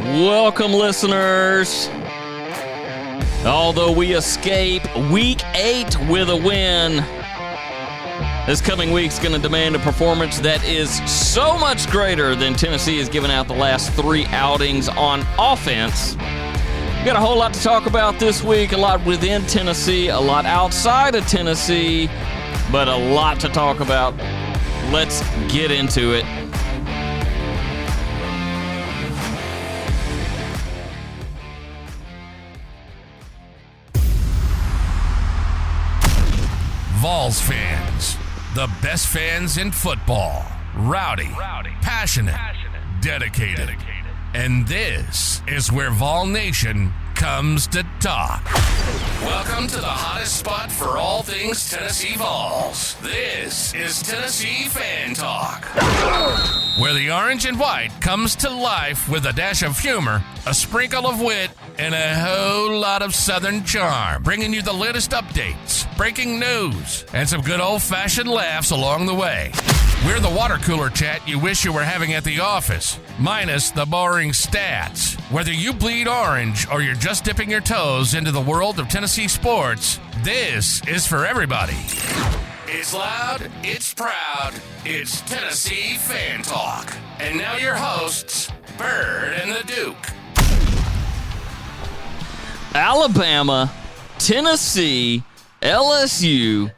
Welcome, listeners. Although we escape Week 8 with a win, this coming week's going to demand a performance that is so much greater than Tennessee has given out the last 3 outings on offense. We've got a whole lot to talk about this week, a lot within Tennessee, a lot outside of Tennessee, but a lot to talk about. Let's get into it. Vols fans, the best fans in football. Rowdy, passionate, dedicated. And this is where Vol Nation comes to talk. Welcome to the hottest spot for all things Tennessee Vols. This is Tennessee Fan Talk, where the orange and white comes to life with a dash of humor, a sprinkle of wit, and a whole lot of Southern charm, bringing you the latest updates, breaking news, and some good old-fashioned laughs along the way. We're the water cooler chat you wish you were having at the office, minus the boring stats. Whether you bleed orange or you're just dipping your toes into the world of Tennessee sports, this is for everybody. It's loud, it's proud, it's Tennessee Fan Talk. And now your hosts, Bird and the Duke. Alabama, Tennessee, LSU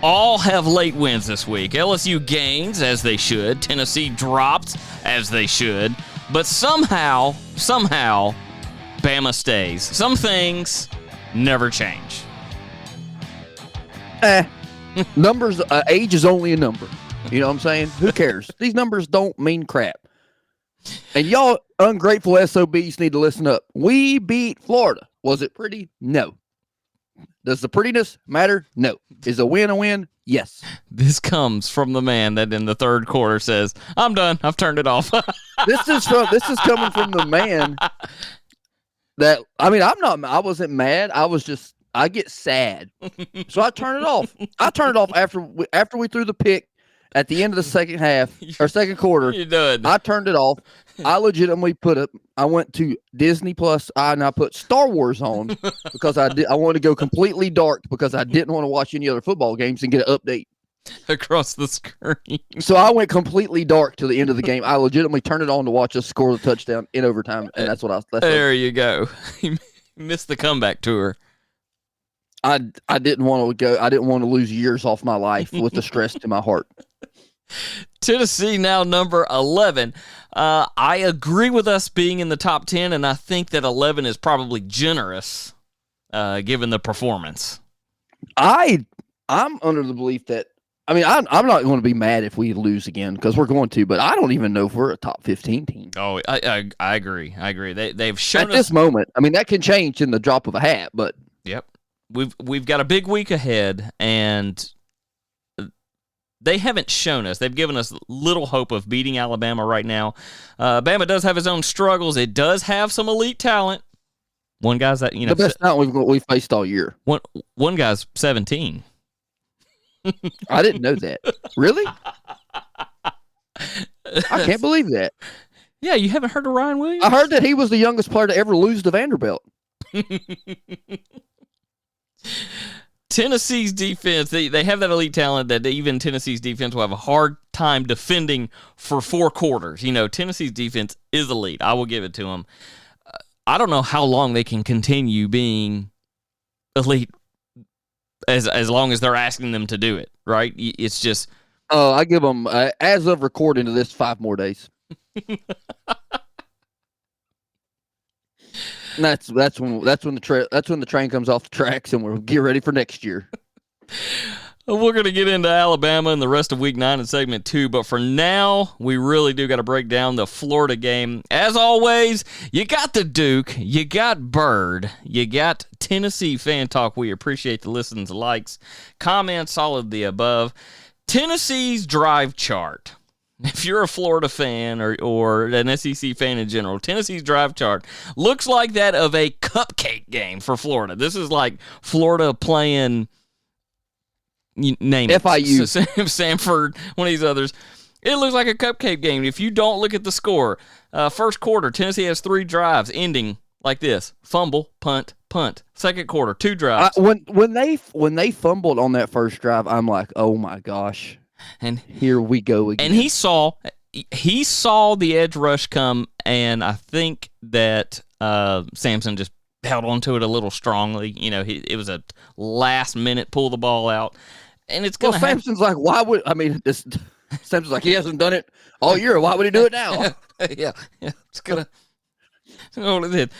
all have late wins this week. LSU gains, as they should. Tennessee dropped, as they should. But somehow, Bama stays. Some things never change. Numbers, age is only a number. You know what I'm saying? Who cares? These numbers don't mean crap. And y'all ungrateful SOBs need to listen up. We beat Florida. Was it pretty? No. Does the prettiness matter? No. Is a win a win? Yes. This comes from the man that in the third quarter says, "I'm done. I've turned it off." This is coming from the man that, I wasn't mad. I get sad. So I turn it off. I turned it off after we threw the pick at the end of the second half or second quarter. You're done. I turned it off. I legitimately I went to Disney Plus and I put Star Wars on because I wanted to go completely dark because I didn't want to watch any other football games and get an update across the screen. So I went completely dark to the end of the game. I legitimately turned it on to watch us score the touchdown in overtime, and that's what There you go. You missed the comeback tour. I didn't want to go. I didn't want to lose years off my life with the stress to my heart. Tennessee now number 11. I agree with us being in the top 10, and I think that 11 is probably generous given the performance. I'm under the belief that, I'm not going to be mad if we lose again because we're going to, but I don't even know if we're a top 15 team. Oh, I agree. They've shown at this moment. That can change in the drop of a hat, but yep, we've got a big week ahead, and they haven't shown us. They've given us little hope of beating Alabama right now. Bama does have his own struggles. It does have some elite talent. One guy's that, the best talent we've faced all year. One guy's 17. I didn't know that. Really? I can't believe that. Yeah, you haven't heard of Ryan Williams? I heard that he was the youngest player to ever lose to Vanderbilt. Tennessee's defense, they have that elite talent that even Tennessee's defense will have a hard time defending for 4 quarters. Tennessee's defense is elite. I will give it to them. I don't know how long they can continue being elite as long as they're asking them to do it, right? It's just... I give them, as of recording to this, 5 more days. That's when the train comes off the tracks and we'll get ready for next year. We're going to get into Alabama and the rest of Week 9 in Segment 2, but for now, we really do got to break down the Florida game. As always, you got the Duke, you got Bird, you got Tennessee Fan Talk. We appreciate the listens, likes, comments, all of the above. Tennessee's drive chart. If you're a Florida fan or an SEC fan in general, Tennessee's drive chart looks like that of a cupcake game for Florida. This is like Florida playing, name it, FIU, Samford, one of these others. It looks like a cupcake game. If you don't look at the score, first quarter, Tennessee has 3 drives ending like this: fumble, punt, punt. Second quarter, 2 drives. When they fumbled on that first drive, I'm like, oh my gosh, and here we go again. And he saw the edge rush come, and I think that Sampson just held onto it a little strongly. You know, it was a last minute pull the ball out, and it's going to happen. Sampson's like, why would Sampson's like, he hasn't done it all year. Why would he do it now? yeah, it's gonna. What it did.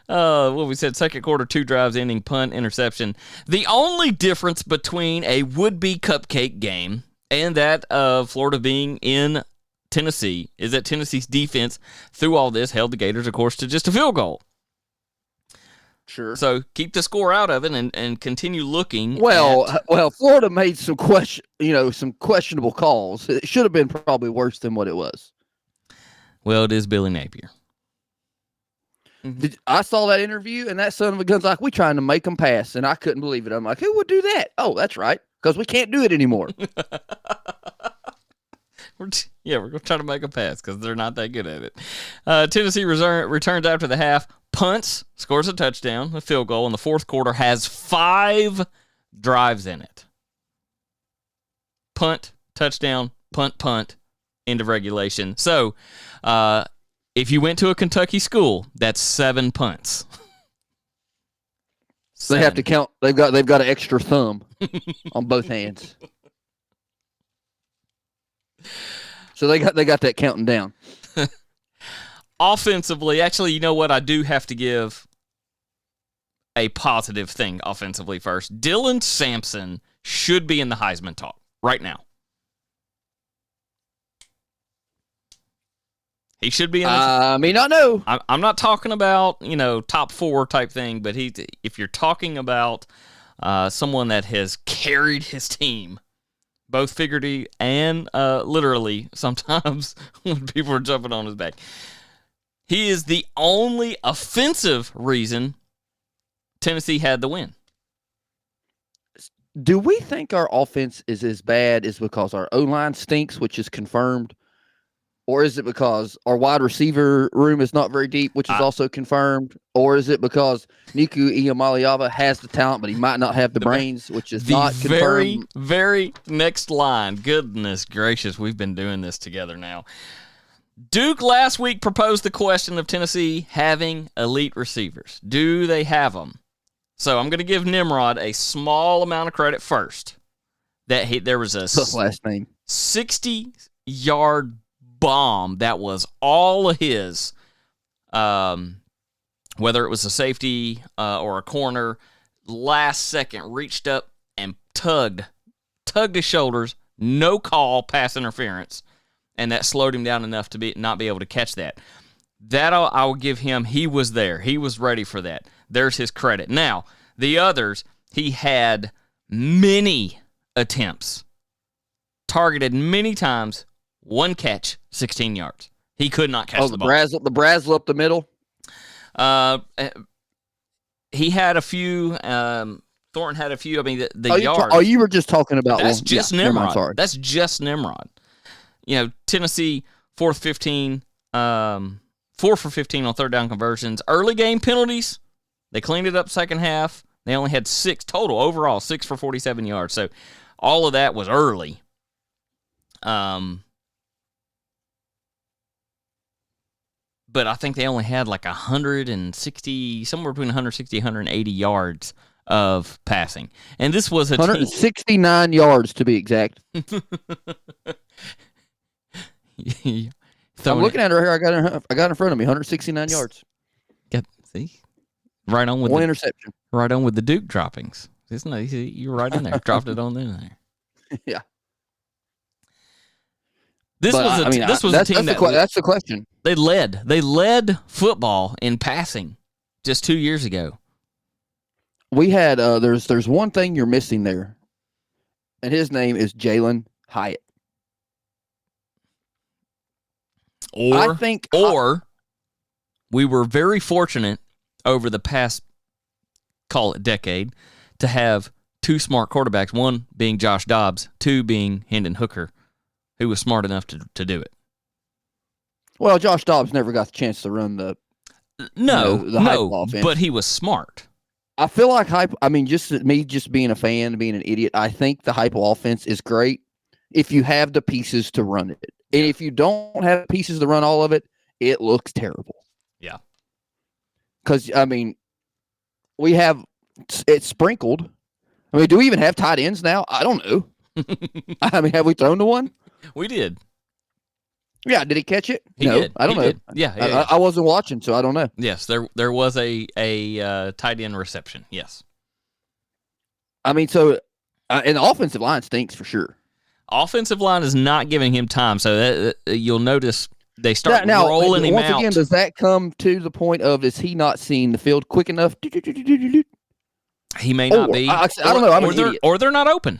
What we said, second quarter, 2 drives ending punt, interception. The only difference between a would-be cupcake game and that of Florida being in Tennessee is that Tennessee's defense, through all this, held the Gators, of course, to just a field goal. Sure. So keep the score out of it and continue looking. Well, Florida made some questionable calls. It should have been probably worse than what it was. Well, it is Billy Napier. I saw that interview, and that son of a gun's like, we trying to make them pass, and I couldn't believe it. I'm like, who would do that? Oh, that's right, because we can't do it anymore. We're going to try to make a pass because they're not that good at it. Tennessee returns after the half, punts, scores a touchdown, a field goal, and the fourth quarter has 5 drives in it. Punt, touchdown, punt, end of regulation. So, if you went to a Kentucky school, that's 7 punts. They have to count. They've got an extra thumb on both hands. So they got that counting down. Offensively, actually, you know what? I do have to give a positive thing offensively first. Dylan Sampson should be in the Heisman talk right now. He should be in the I mean, I know. I'm not talking about, top 4 type thing, but if you're talking about someone that has carried his team, both figuratively and literally sometimes when people are jumping on his back, he is the only offensive reason Tennessee had the win. Do we think our offense is as bad as because our O-line stinks, which is confirmed? Or is it because our wide receiver room is not very deep, which is also confirmed? Or is it because Niku Iamaleava has the talent, but he might not have the brains, which is not confirmed? The very next line. Goodness gracious, we've been doing this together now. Duke last week proposed the question of Tennessee having elite receivers. Do they have them? So I'm going to give Nimrod a small amount of credit first. There was a last name 60-yard bomb that was all of his, whether it was a safety or a corner, last second reached up and tugged his shoulders, no call, pass interference, and that slowed him down enough to not be able to catch that. That I will give him. He was there. He was ready for that. There's his credit. Now, the others, he had many attempts, targeted many times, 1 catch, 16 yards. He could not catch the ball. The Brazzle up the middle? He had a few. Thornton had a few. I mean, the yards. You were just talking about that's just Nimrod. Sorry. That's just Nimrod. Tennessee, 4th 15, 4 for 15 on third down conversions. Early game penalties, they cleaned it up second half. They only had 6 total overall, 6 for 47 yards. So all of that was early. But I think they only had like 160, somewhere between 160 and 180 yards of passing. And this was a 169 yards to be exact. I'm looking at her here. I got in front of me, 169 yards. See? Right on with one interception. Right on with the Duke droppings. Isn't it? You're right in there. Dropped it on in there. Yeah. This was a team that's the question. They led football in passing just 2 years ago. We had there's one thing you're missing there, and his name is Jalen Hyatt. Or we were very fortunate over the past, call it decade, to have 2 smart quarterbacks, one being Josh Dobbs, 2 being Hendon Hooker. who was smart enough to do it. Well, Josh Dobbs never got the chance to run the Heupel offense. But he was smart. I feel like just being a fan, being an idiot, I think the Heupel offense is great if you have the pieces to run it. And if you don't have pieces to run all of it, it looks terrible. Yeah. Because, we have it sprinkled. Do we even have tight ends now? I don't know. Have we thrown to one? We did. Yeah, did he catch it? He no, did. I don't know. Did. Yeah. I wasn't watching, so I don't know. Yes, there was a tight end reception. Yes. And the offensive line stinks for sure. Offensive line is not giving him time, so you'll notice they start rolling him out. Once again, does that come to the point of is he not seeing the field quick enough? He may not be. I don't know. Or they're not open.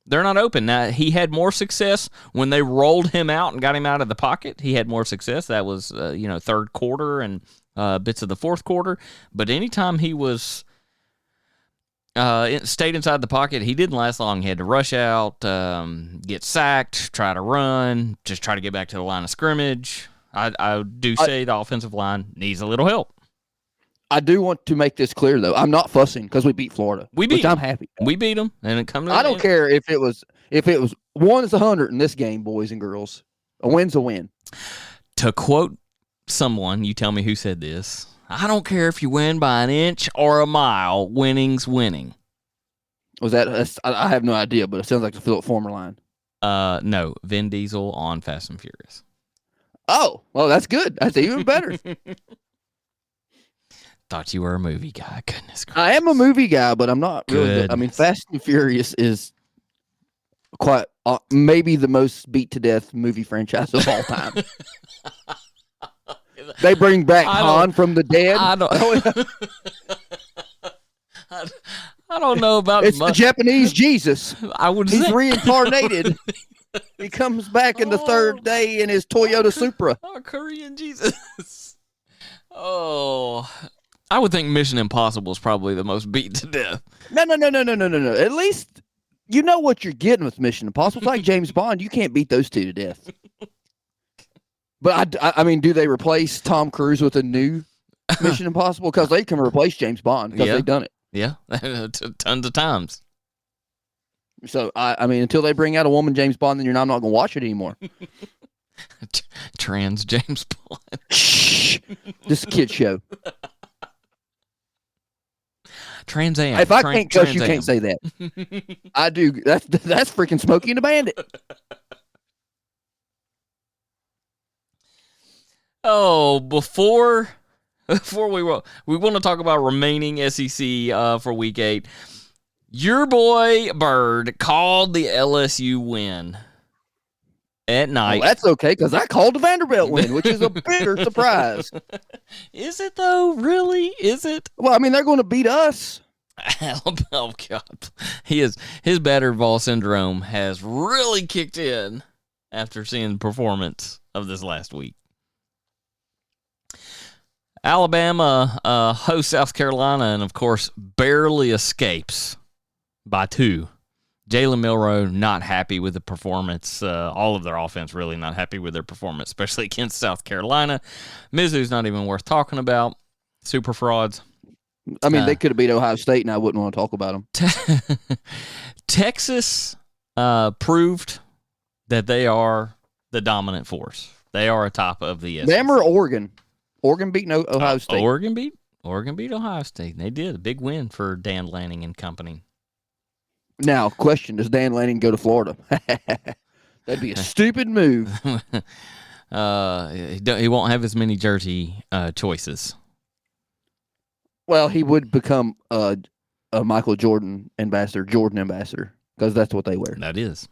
They're not open. Now, he had more success when they rolled him out and got him out of the pocket. He had more success. That was, third quarter and bits of the fourth quarter. But anytime he was stayed inside the pocket, he didn't last long. He had to rush out, get sacked, try to run, just try to get back to the line of scrimmage. I do say the offensive line needs a little help. I do want to make this clear, though. I'm not fussing because we beat Florida. I'm happy. We beat them, and it comes. I don't care if it was 1 is 100 in this game, boys and girls. A win's a win. To quote someone, you tell me who said this. I don't care if you win by an inch or a mile. Winning's winning. Was that? I have no idea, but it sounds like the Philip Former line. No, Vin Diesel on Fast and Furious. Oh, well, that's good. That's even better. Thought you were a movie guy. Goodness gracious. I am a movie guy, but I'm not really. Fast and Furious is quite maybe the most beat to death movie franchise of all time. They bring back Han from the dead. I don't know about it's the Japanese Jesus. He's reincarnated. He comes back in the third day in his Toyota Supra. Oh, Korean Jesus. Oh. I would think Mission Impossible is probably the most beat to death. No. At least you know what you're getting with Mission Impossible. It's like James Bond. You can't beat those two to death. But do they replace Tom Cruise with a new Mission Impossible? Because they can replace James Bond because they've done it. Yeah, tons of times. So until they bring out a woman James Bond, then I'm not going to watch it anymore. Trans James Bond. Shh. This is a kid show. Trans Am. If I can't cuss, you can't say that. I do. That's freaking Smokey and the Bandit. Oh, before we want to talk about remaining SEC for Week 8. Your boy Bird called the LSU win at night. Well, that's okay because I called the Vanderbilt win, which is a bigger surprise. Is it though? Really? Is it? Well, they're going to beat us. Oh God, his battered ball syndrome has really kicked in after seeing the performance of this last week. Alabama hosts South Carolina and, of course, barely escapes by 2. Jalen Milroe not happy with the performance. All of their offense really not happy with their performance, especially against South Carolina. Mizzou's not even worth talking about. Super frauds. They could have beat Ohio State, and I wouldn't want to talk about them. Texas proved that they are the dominant force. They are atop of the SEC. Them or Oregon? Oregon beat Ohio State. Oregon beat Ohio State. They did a big win for Dan Lanning and company. Now, question: does Dan Lanning go to Florida? That'd be a stupid move. He won't have as many jersey choices. Well, he would become a Michael Jordan ambassador, because that's what they wear. That is.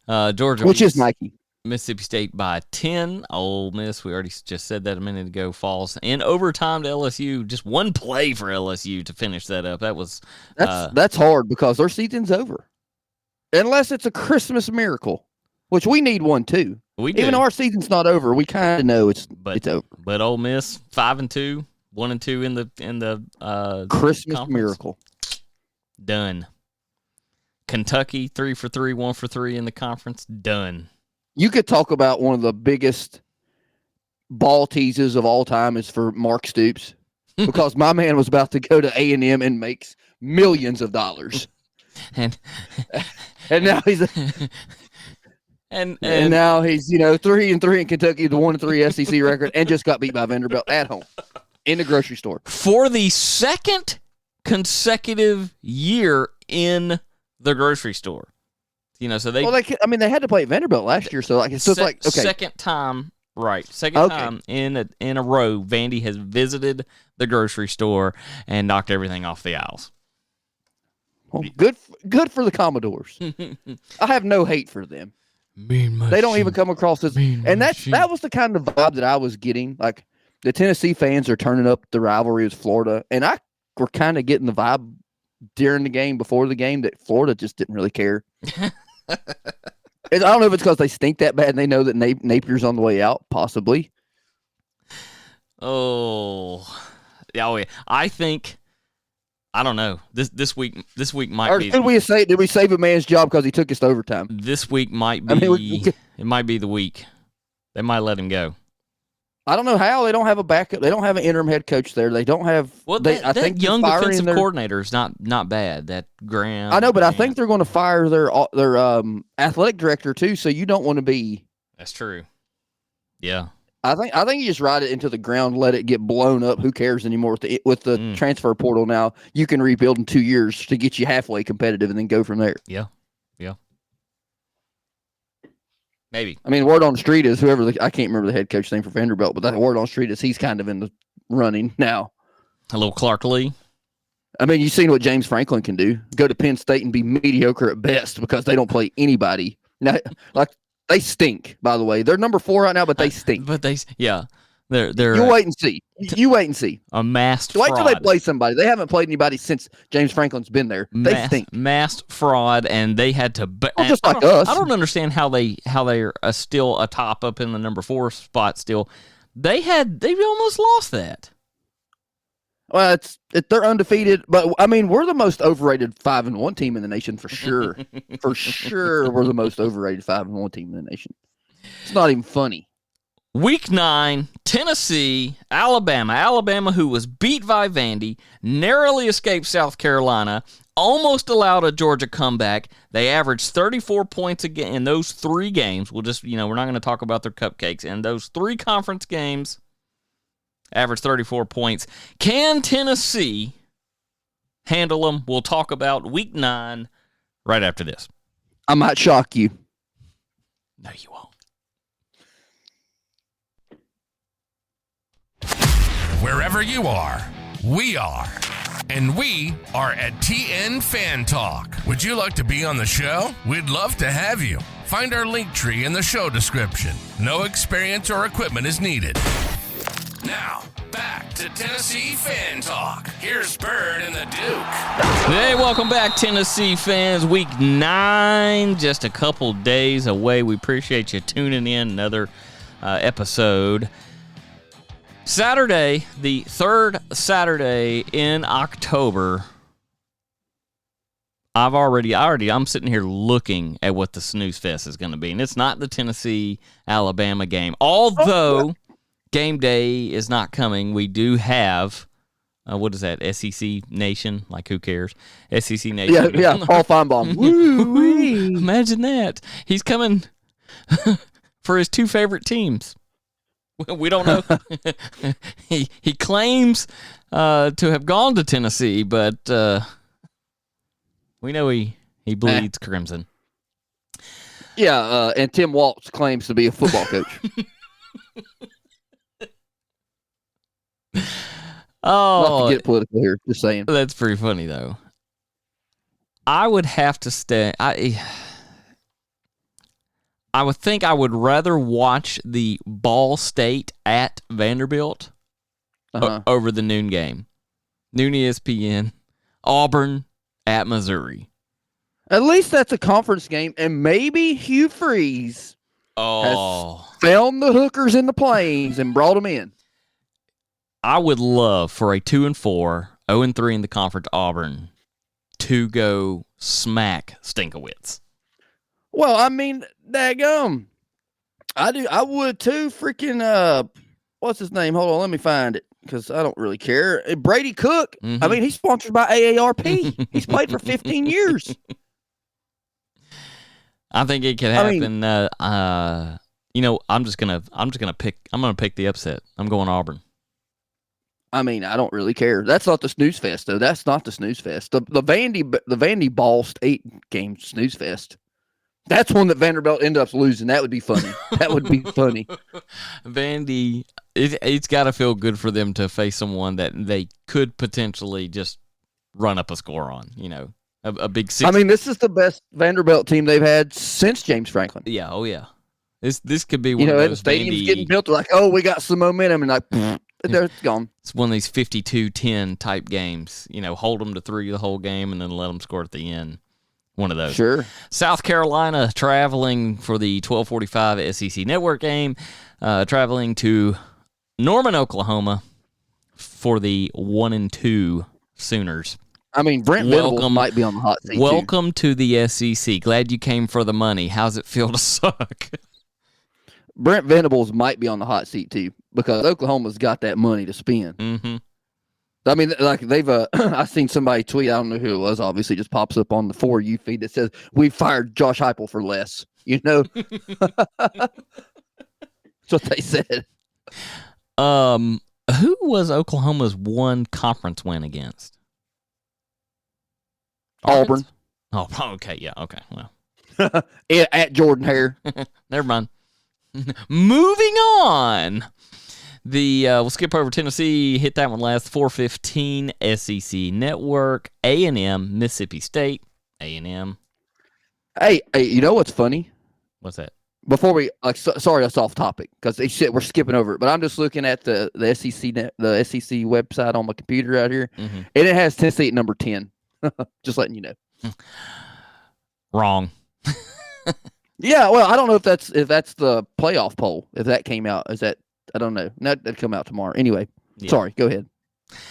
Georgia, which is Nike. Mississippi State by 10. Ole Miss, we already just said that a minute ago, falls in overtime to LSU. Just one play for LSU to finish that up. That's hard because their season's over. Unless it's a Christmas miracle, which we need one too. We do. Even though our season's not over, we kind of know it's over. But Ole Miss 5-2, 1-2 in the Christmas conference. miracle. Done. Kentucky 3 for 3, 1 for 3 in the conference. Done. You could talk about one of the biggest ball teases of all time is for Mark Stoops, because my man was about to go to A&M and makes millions of dollars, And now he's and now he's 3-3 in Kentucky, the 1-3 SEC record, and just got beat by Vanderbilt at home in the grocery store for the second consecutive year in the grocery store. So they they had to play at Vanderbilt last year, so it's like okay, second time time in a row Vandy has visited the grocery store and knocked everything off the aisles. Well, good for the Commodores. I have no hate for them. They don't even come across as, and that was the kind of vibe that I was getting. Like the Tennessee fans are turning up the rivalry with Florida, and we're kind of getting the vibe during the game, before the game, that Florida just didn't really care. I don't know if it's because they stink that bad and they know that Napier's on the way out, possibly. Oh yeah. I think, I don't know. This week might be. Did we save a man's job because he took us to overtime? This week might be. It might be the week. They might let him go. I don't know how. They don't have a backup. They don't have an interim head coach there. They don't have. Well, I think young defensive coordinator is not bad. That Graham. I know, but I think they're going to fire their athletic director too. So you don't want to be. That's true. Yeah. I think you just ride it into the ground, let it get blown up. Who cares anymore with the transfer portal now? You can rebuild in 2 years to get you halfway competitive, and then go from there. Yeah. Maybe. I mean, word on the street is I can't remember the head coach name for Vanderbilt, but that word on the street is he's kind of in the running now. A little Clark Lee. I mean, you've seen what James Franklin can do. Go to Penn State and be mediocre at best because they don't play anybody. Now, they stink, by the way. They're number 4 right now, but they stink. They're You wait and see. You wait and see. A masked fraud. Wait till they play somebody. They haven't played anybody since James Franklin's been there. They stink. Masked fraud, and they had to. Just like us. I don't understand how they're still atop up in the number 4 spot. Still, they almost lost that. Well, they're undefeated, but I mean, we're the most overrated 5-1 team in the nation for sure. For sure, we're the most overrated 5-1 team in the nation. It's not even funny. Week 9, Tennessee, Alabama. Alabama, who was beat by Vandy, narrowly escaped South Carolina, almost allowed a Georgia comeback. They averaged 34 points again in those 3 games. We'll just, we're not going to talk about their cupcakes. In those 3 conference games, averaged 34 points. Can Tennessee handle them? We'll talk about Week 9 right after this. I might shock you. No, you won't. Wherever you are, we are. And we are at TN Fan Talk. Would you like to be on the show? We'd love to have you. Find our link tree in the show description. No experience or equipment is needed. Now, back to Tennessee Fan Talk. Here's Bird and the Duke. Hey, welcome back, Tennessee fans. Week 9, just a couple days away. We appreciate you tuning in. Another episode. Saturday, the 3rd Saturday in October. I'm sitting here looking at what the Snooze Fest is going to be, and it's not the Tennessee-Alabama game. Although game day is not coming, we do have, what is that, SEC Nation? Like, who cares? SEC Nation. Yeah, Paul Feinbaum. Woo-wee. Imagine that. He's coming for his 2 favorite teams. We don't know. He claims to have gone to Tennessee, but we know he bleeds crimson. Yeah, and Tim Walz claims to be a football coach. Not to get political here, just saying. That's pretty funny, though. I would have to stay. I would think I would rather watch the Ball State at Vanderbilt over the noon game. Noon ESPN, Auburn at Missouri. At least that's a conference game, and maybe Hugh Freeze has found the hookers in the plains and brought them in. I would love for a 2-4, 0-3 in the conference Auburn to go smack Stinkowitz. Well, I mean, daggum. I do. I would too. Freaking what's his name? Hold on, let me find it because I don't really care. Brady Cook. I Mhm. mean, he's sponsored by AARP. He's played for 15 years. I think it could I mean- happen. I'm gonna pick the upset. I'm going Auburn. I mean, I don't really care. That's not the snooze fest, though. That's not the snooze fest. The Vandy Ball State game snooze fest. That's one that Vanderbilt ended up losing. That would be funny. That would be funny. Vandy, it's got to feel good for them to face someone that they could potentially just run up a score on. A big 6. I mean, this is the best Vanderbilt team they've had since James Franklin. Yeah, oh yeah. This could be one of And the those stadium's Vandy. getting built. They're like, oh, we got some momentum, and like, it's gone. It's one of these 52-10 type games. Hold them to 3 the whole game and then let them score at the end. One of those. Sure. South Carolina traveling for the 12:45 SEC Network game, traveling to Norman, Oklahoma for the 1-2 Sooners. I mean, Brent Venables might be on the hot seat. Welcome to the SEC. Glad you came for the money. How's it feel to suck? Brent Venables might be on the hot seat too because Oklahoma's got that money to spend. Mm-hmm. I mean, like they've I seen somebody tweet, I don't know who it was, obviously just pops up on the For You feed that says, we fired Josh Heupel for less, That's what they said. Who was Oklahoma's one conference win against? Auburn. Oh, okay, yeah, okay. Well, At Jordan Hare. never mind. Moving on. We'll skip over Tennessee. Hit that one last. 4:15 SEC Network. A&M, Mississippi State. A&M. Hey, you know what's funny? What's that? Before we sorry, that's off topic because we're skipping over it. But I'm just looking at the SEC the SEC website on my computer out here, Mm-hmm. and it has Tennessee at number 10. Just letting you know. Wrong. Yeah, well, I don't know if that's the playoff poll. If that came out, I don't know. That'd come out tomorrow. Anyway, Yeah. Sorry. Go ahead.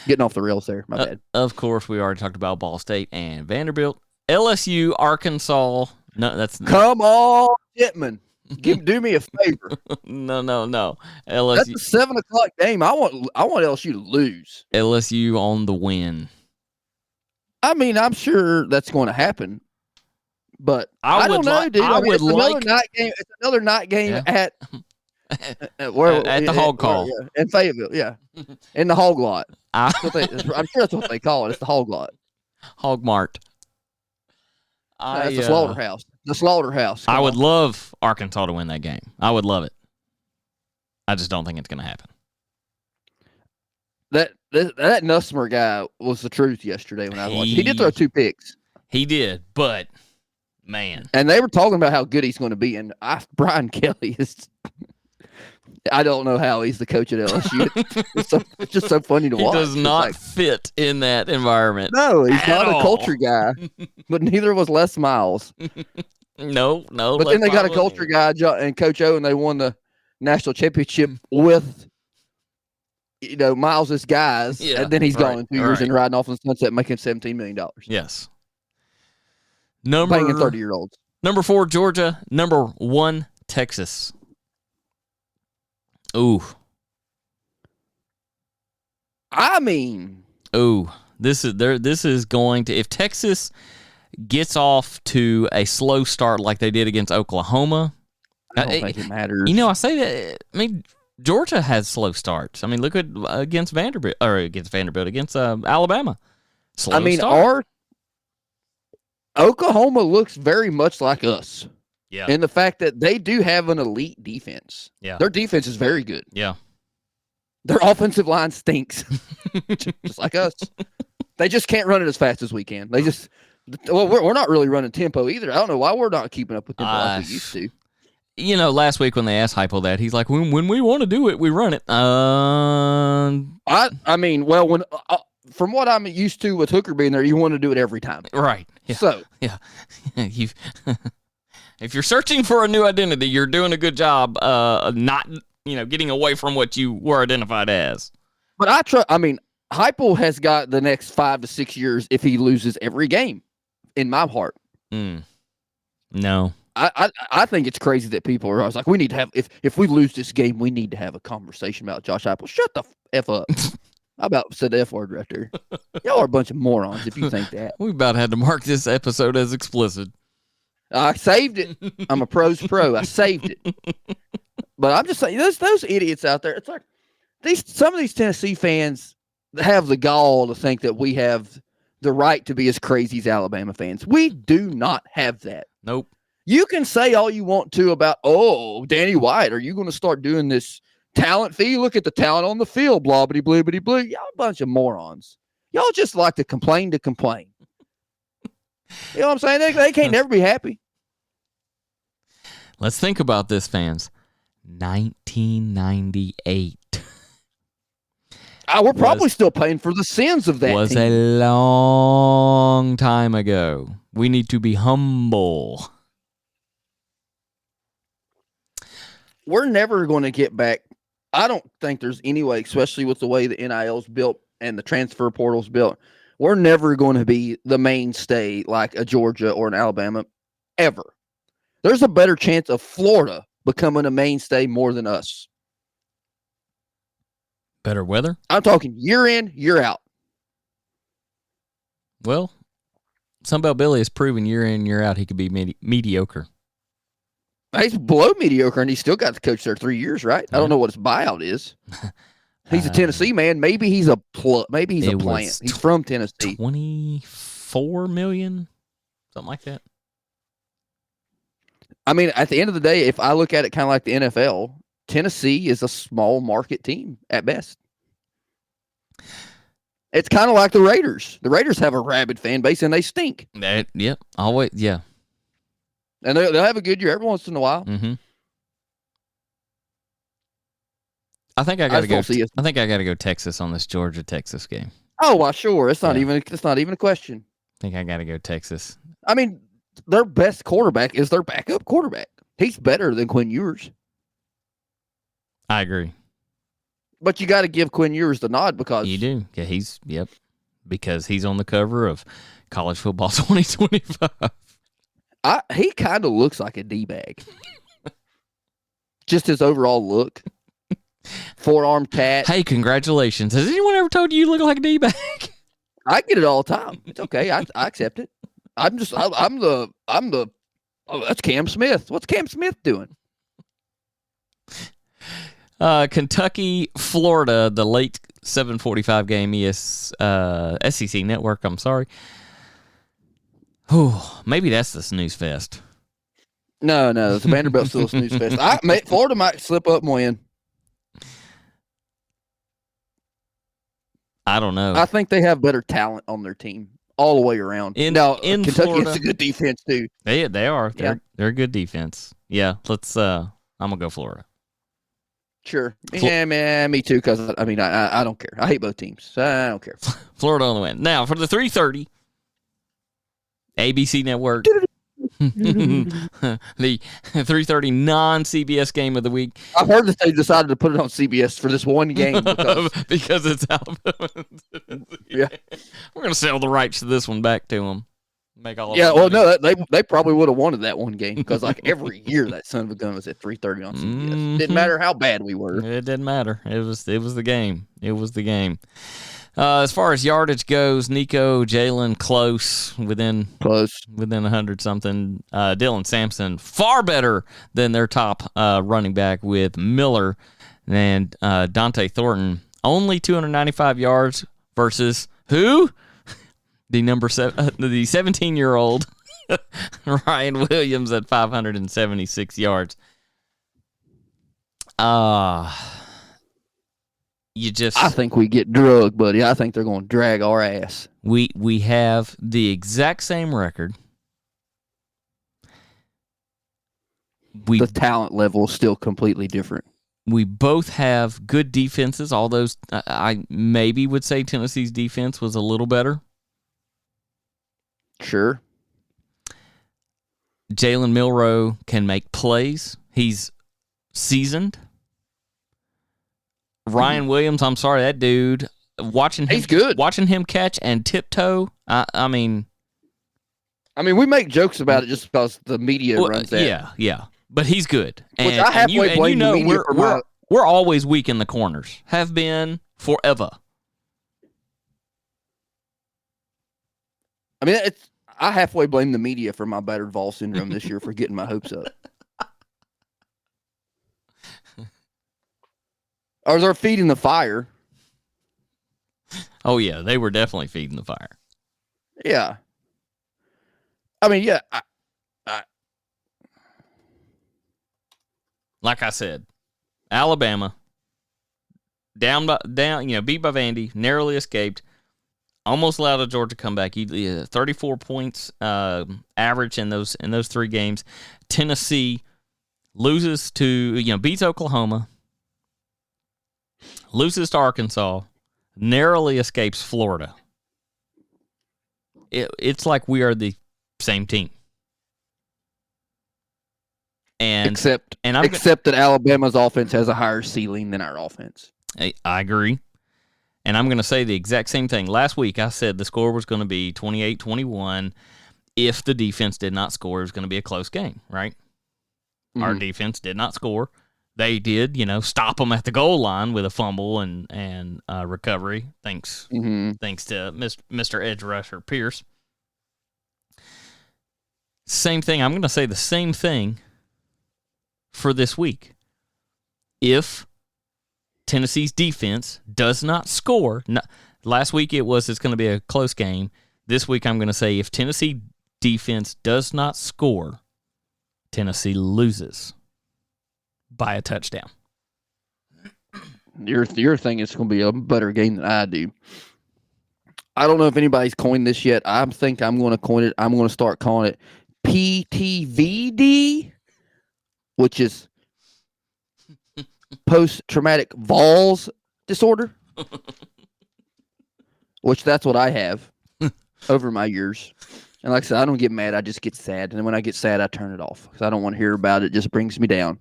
Getting off the rails there. My bad. Of course, we already talked about Ball State and Vanderbilt. LSU, Arkansas. No, that's Come on, Pittman. Do me a favor. no. That's a 7 o'clock game. I want LSU to lose. LSU on the win. I mean, I'm sure that's going to happen, but I don't know, dude. I would it's another like night game. It's another night game Yeah. at At the Hog Call. in Fayetteville. Yeah, in the Hog Lot. I- I'm sure that's what they call it. It's the Hog Lot. Hog Mart. That's the slaughterhouse. The slaughterhouse. I Come would on. love Arkansas to win that game. I would love it. I just don't think it's going to happen. That Nussmer guy was the truth yesterday when I was watching. He did throw 2 picks, He did, but man, and they were talking about how good he's going to be. And Brian Kelly is. I don't know how he's the coach at LSU. It's just so funny to he watch. does It's not like, fit in that environment. no, he's at not all. a culture guy, but neither was Les Miles. No. But then they got a culture guy and Coach O, and they won the national championship with, Miles's guys. Yeah, and then he's gone in 2 years right. and riding off in the sunset, making $17 million. Yes. Playing in 30-year-olds. Number 4, Georgia. Number 1, Texas. Ooh. I mean, Ooh. This is going to, if Texas gets off to a slow start like they did against Oklahoma. I don't think it matters. I say that. I mean, Georgia has slow starts. I mean, look at against Vanderbilt against Alabama. Slow start. Oklahoma looks very much like us. Yeah. In the fact that they do have an elite defense. Yeah. Their defense is very good. Yeah. Their offensive line stinks. Just like us. They just can't run it as fast as we can. We're not really running tempo either. I don't know why we're not keeping up with tempo like we used to. Last week when they asked Heupel that, he's like, when we want to do it, we run it. I mean, well, when from what I'm used to with Hooker being there, you want to do it every time. Right. Yeah. So, yeah. If you're searching for a new identity, you're doing a good job not, getting away from what you were identified as. but Heupel has got the next 5 to 6 years if he loses every game in my heart. No, I think it's crazy that people are always like, we need to have if we lose this game, we need to have a conversation about Josh Heupel. Shut the f up. I about said the F word right there. Y'all are a bunch of morons if you think that. We about had to mark this episode as explicit. I saved it. I'm a pro's pro. I saved it. But I'm just saying, those idiots out there. It's like some of these Tennessee fans have the gall to think that we have the right to be as crazy as Alabama fans. We do not have that. Nope. You can say all you want to about, Danny White, are you going to start doing this talent fee? Look at the talent on the field, blah, bitty, blue, bitty, blue. Y'all a bunch of morons. Y'all just like to complain to complain. You know what I'm saying? They can't never be happy. Let's think about this, fans. 1998. We're probably still paying for the sins of that was team. A long time ago. We need to be humble. We're never going to get back. I don't think there's any way, especially with the way the NIL's built and the transfer portal's built, we're never going to be the mainstay like a Georgia or an Alabama ever. There's a better chance of Florida becoming a mainstay more than us. Better weather? I'm talking year in, year out. Well, Sunbelt Billy has proven year in, year out he could be mediocre. He's below mediocre, and he's still got to coach there 3 years, right? I don't know what his buyout is. He's a Tennessee man. Maybe he's a maybe he's a plant. He's from Tennessee. 24 million, something like that. I mean, at the end of the day, if I look at it kind of like the NFL, Tennessee is a small market team at best. It's kind of like the Raiders. The Raiders have a rabid fan base, and they stink. Yep, always, yeah. And they'll have a good year every once in a while. Mm-hmm. I think I got to go. I think I got to go Texas on this Georgia-Texas game. Oh, well, sure. It's not even a question. I think I got to go Texas. I mean, their best quarterback is their backup quarterback. He's better than Quinn Ewers. I agree. But you got to give Quinn Ewers the nod because you do. Yeah, because he's on the cover of College Football 2025. He kind of looks like a D-bag. Just his overall look. Forearm tat. Hey, congratulations. Has anyone ever told you look like a D-bag? I get it all the time. It's okay. I accept it. I'm the that's Cam Smith. What's Cam Smith doing? Kentucky, Florida, the late 7:45 game, SEC Network, I'm sorry. Maybe that's the snooze fest. No, the Vanderbilt's still a snooze fest. Florida might slip up and win. I don't know. I think they have better talent on their team all the way around. Kentucky Florida, has a good defense too. They are. They're a good defense. Yeah, let's. I'm gonna go Florida. Sure. Yeah, man, me too. Because I don't care. I hate both teams. So I don't care. Florida on the win. Now for the 3:30 ABC Network. The 3:30 non-CBS game of the week. I heard that they decided to put it on CBS for this one game because it's Alabama. Yeah, we're gonna sell the rights to this one back to them. Make all. Yeah, well, no, they probably would have wanted that one game because like every year that son of a gun was at 3:30 on CBS. Mm-hmm. Didn't matter how bad we were. It didn't matter. It was the game. It was the game. As far as yardage goes, Nico, Jalen, close within 100 something. Dylan Sampson far better than their top running back with Miller and Dante Thornton. Only 295 yards versus who? The 17-year-old Ryan Williams at 576 yards. I think we get drugged, buddy. I think they're going to drag our ass. We have the exact same record. The talent level is still completely different. We both have good defenses, although I maybe would say Tennessee's defense was a little better. Sure. Jalen Milroe can make plays. He's seasoned. Ryan Williams, I'm sorry, that dude. He's good. Watching him catch and tiptoe. I mean, I mean, we make jokes about it just because the media runs that. Yeah. But he's good. Which I halfway blame the media for we're always weak in the corners. Have been forever. I mean, I halfway blame the media for my battered Vol syndrome this year for getting my hopes up. Or they're feeding the fire. Oh, yeah. They were definitely feeding the fire. Yeah. I mean, yeah. Like I said, Alabama, beat by Vandy, narrowly escaped, almost allowed a Georgia comeback. 34 points average in those 3 games. Tennessee loses to, beats Oklahoma, loses to Arkansas, narrowly escapes Florida. It's like we are the same team. Except that Alabama's offense has a higher ceiling than our offense. I agree. And I'm going to say the exact same thing. Last week, I said the score was going to be 28-21. If the defense did not score, it was going to be a close game, right? Mm-hmm. Our defense did not score. They did, stop them at the goal line with a fumble and recovery, thanks to Mr. Edge Rusher Pierce. Same thing. I'm going to say the same thing for this week. If Tennessee's defense does not score, last week it's going to be a close game. This week I'm going to say if Tennessee defense does not score, Tennessee loses by a touchdown. Your thing is going to be a better game than I do. I don't know if anybody's coined this yet. I think I'm going to coin it. I'm going to start calling it PTVD, which is post-traumatic Vols disorder, which that's what I have over my years. And like I said, I don't get mad. I just get sad. And when I get sad, I turn it off because I don't want to hear about it. It just brings me down.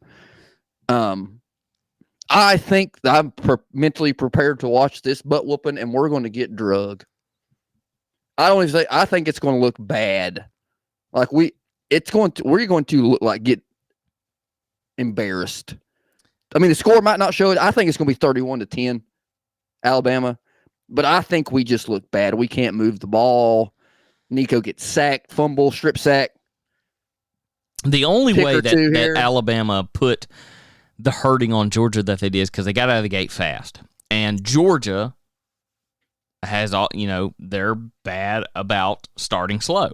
I think I'm mentally prepared to watch this butt whooping, and we're going to get drug. I think it's going to look bad. Like we're going to look like get embarrassed. I mean, the score might not show it. I think it's going to be 31-10, Alabama. But I think we just look bad. We can't move the ball. Nico gets sacked, fumble, strip sack. The only way that Alabama put the hurting on Georgia that they did is because they got out of the gate fast. And Georgia has all, they're bad about starting slow.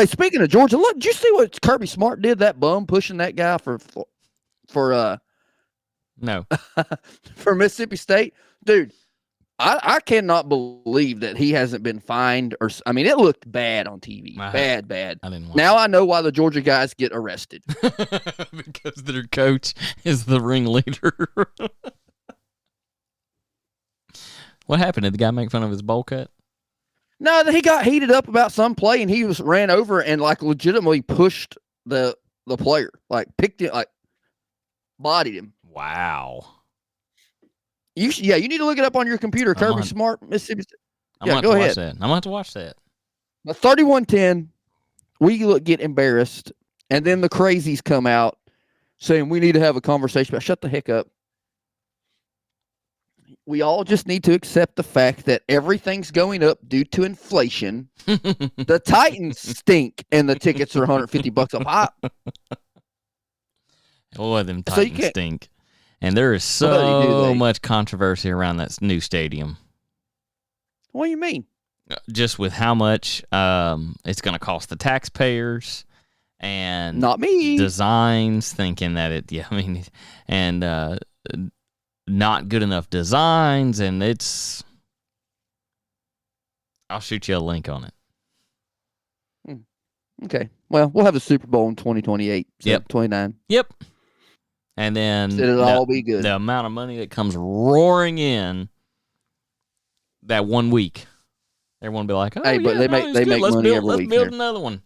Speaking of Georgia, look, did you see what Kirby Smart did? That bum pushing that guy for no for Mississippi State, dude. I cannot believe that he hasn't been fined it looked bad on TV. Bad. I didn't watch now it. I know why the Georgia guys get arrested. Because their coach is the ringleader. What happened? Did the guy make fun of his bowl cut? No, he got heated up about some play and he ran over and legitimately pushed the player, picked it, bodied him. Wow. You need to look it up on your computer. Kirby Smart, Mississippi State. Yeah, go ahead. I'm going to have to watch that. But 31-10, we get embarrassed, and then the crazies come out saying we need to have a conversation about shut the heck up. We all just need to accept the fact that everything's going up due to inflation. The Titans stink, and the tickets are $150 a pop. Boy, them Titans stink. And there is so much controversy around that new stadium. What do you mean? Just with how much it's going to cost the taxpayers and not me designs, thinking that not good enough designs, and I'll shoot you a link on it. Okay. Well, we'll have a Super Bowl in 2028. So 29. Yep. And then it'll all be good. The amount of money that comes roaring in that 1 week, everyone will be like, "Oh, hey, but they make money every week. Let's build another one."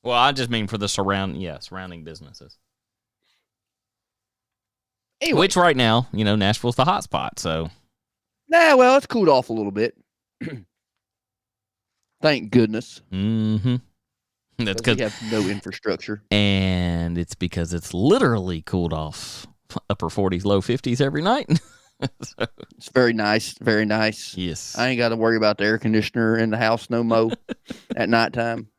Well, I just mean for the surrounding businesses. Anyway. Which right now, Nashville's the hot spot. So, well, it's cooled off a little bit. I Thank goodness. Mm-hmm. That's Because because, we have no infrastructure. and it's because it's literally cooled off upper 40s, low 50s every night. So, It's very nice. Very nice. yes. I ain't got to worry about the air conditioner in the house no mo at nighttime.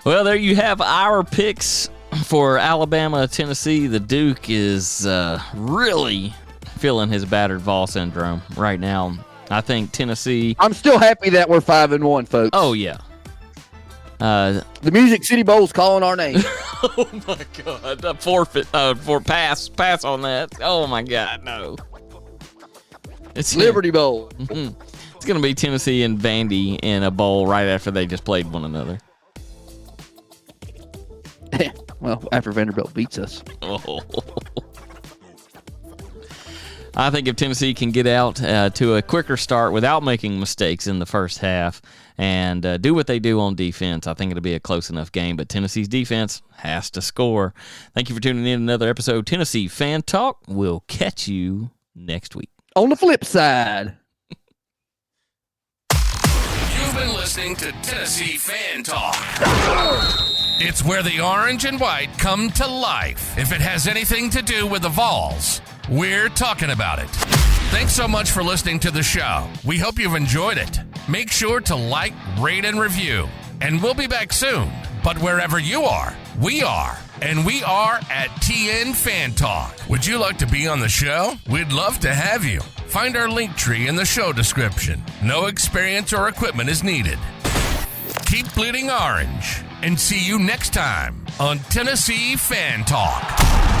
Well, there you have our picks for Alabama, Tennessee. The Duke is really feeling his battered Vol syndrome right now. I think Tennessee. I'm still happy that we're 5-1, folks. Oh yeah. The Music City Bowl's calling our name. Oh my God! A forfeit for pass on that. Oh my God, no. It's Liberty Bowl. It's going to be Tennessee and Vandy in a bowl right after they just played one another. Well, after Vanderbilt beats us. Oh. I think if Tennessee can get out to a quicker start without making mistakes in the first half and do what they do on defense, I think it'll be a close enough game. But Tennessee's defense has to score. Thank you for tuning in to another episode of Tennessee Fan Talk. We'll catch you next week. On the flip side. You've been listening to Tennessee Fan Talk. It's where the orange and white come to life. If it has anything to do with the Vols, we're talking about it. Thanks so much for listening to the show. We hope you've enjoyed it. Make sure to like, rate, and review. And we'll be back soon. But wherever you are, we are. And we are at TN Fan Talk. Would you like to be on the show? We'd love to have you. Find our link tree in the show description. No experience or equipment is needed. Keep bleeding orange. And see you next time on Tennessee Fan Talk.